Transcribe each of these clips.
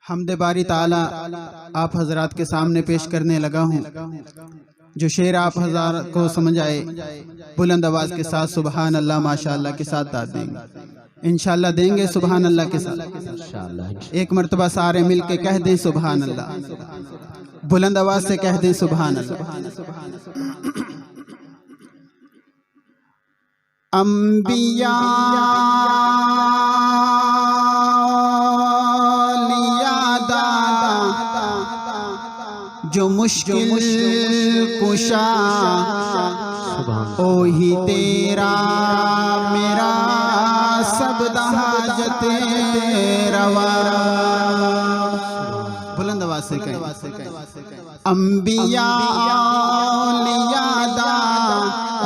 حمد باری تعالی آپ حضرات کے سامنے پیش کرنے لگا ہوں۔ جو شعر آپ حضرات کو سمجھ آئے بلند آواز کے ساتھ سبحان اللہ ماشاءاللہ کے ساتھ داد دیں گے، انشاءاللہ دیں گے سبحان اللہ کے ساتھ۔ ایک مرتبہ سارے مل کے کہہ دیں سبحان اللہ، بلند آواز سے کہہ دیں سبحان اللہ۔ انبیاء جو مشکل کشا اوہی تیرا میرا سب حاجت روا، بلند آواز سے کہیں انبیاء اولیاء دا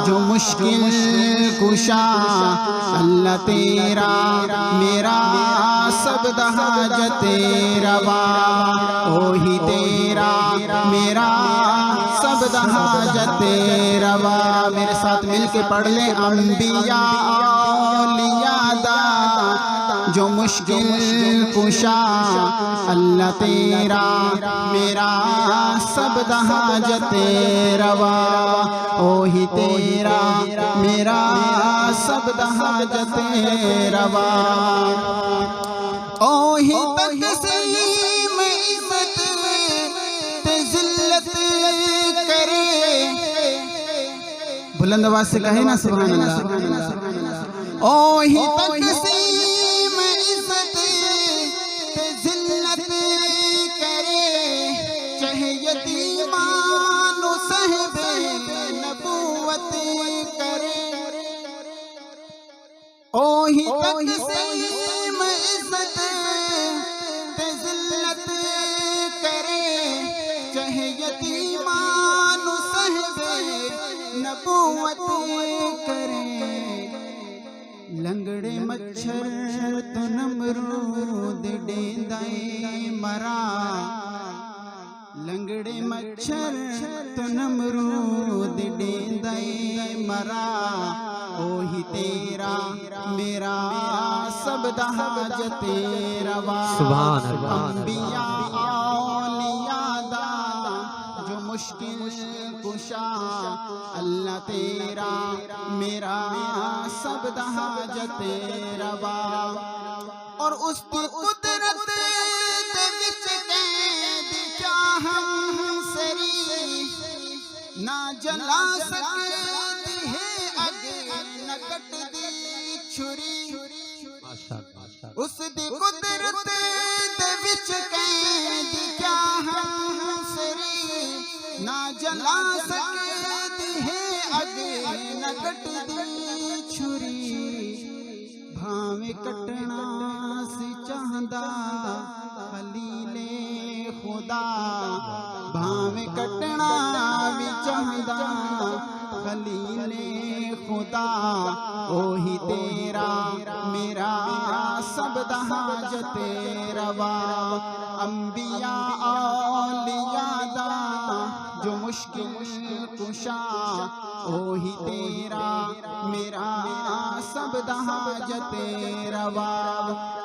جو مشکل کشا اللہ تیرا میرا سب حاجت روا، اوہی تیرا میرا سب حاجت روا۔ میرے ساتھ مل کے پڑھ لیں انبیاء اولیاء دا جو مشکل کشا اللہ تیرا میرا سب حاجت روا، اوہی تیرا میرا سب حاجت روا، اوہی تقسیم عزت تے ذلت کرے، بلند آواز سے کہے نا سبحان اللہ۔ اوہی تقسیم عزت تے ذلت کرے، چاہے یتیمان و صاحب نبوت کرے، اوہی تقسیم عزت تے ذلت کرے، چاہے یتیمان و صاحب نبوت کرے، لنگڑے مچھر تو نمرود ڈیندائے مرا، لنگڑے مچھر تو نمرود ڈیندائے مرا، اوہی تیرا میرا سب حاجت روا، انبیاء اولیاء دا جو مشکل کشا اللہ تیرا میرا سب حاجت روا، اور اس کی قدرت دے وچ قید چاہم سری نہ جلا سکتی ہے اگ نہ کٹ دی چھری، اس دی قدرت دے وچ قید چاہم سری نہ جلا سکتی ہے اگ نہ کٹ دی چھری، بھاویں کٹنا سی چاہندا خلیل خدا، بھاویں کٹنا بھی چاہندا خلیل خدا، اوہی تیرا میرا سب حاجت روا، انبیاء اولیاء دا جو مشکل کشا اوہی تیرا میرا سب حاجت روا،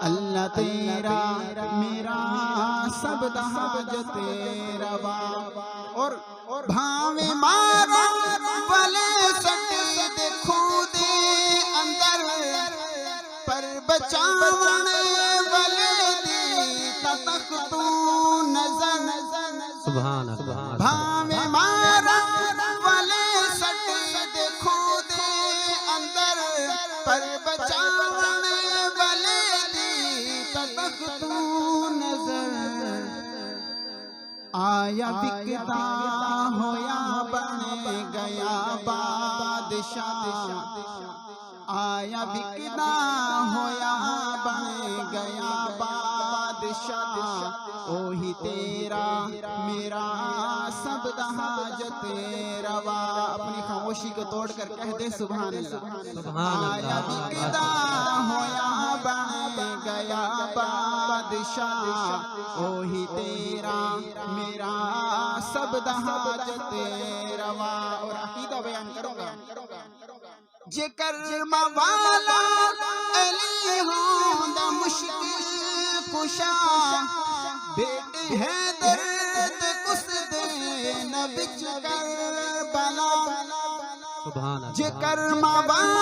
اللہ تیرا میرا سب حاجت روا، اور بھاویں مارا والے سٹ دیکھو دے اندر پر بچاون والے دی تخت نظر، سبحان اللہ، بھاویں مارا والے سٹ دیکھو دے اندر پر بچاون والے دی تخت نظر، آیا بکتا ہویا بن گیا بادشاہ، آیا بکتا ہویا بن گیا بادشاہ، اوہی تیرا میرا سب حاجت روا، اپنی خاموشی کو توڑ کر کہہ دے سبحان اللہ، آیا بکتا ہویا بن گیا بادشاہ، اوہی تیرا میرا سب حاجت روا، اور عقیدہ بیان کروں گا، جے کرم والا علی ہوں کشا بیٹے ہیں درد کس دے نہ بچ کر بلا سبحان اللہ جے کرما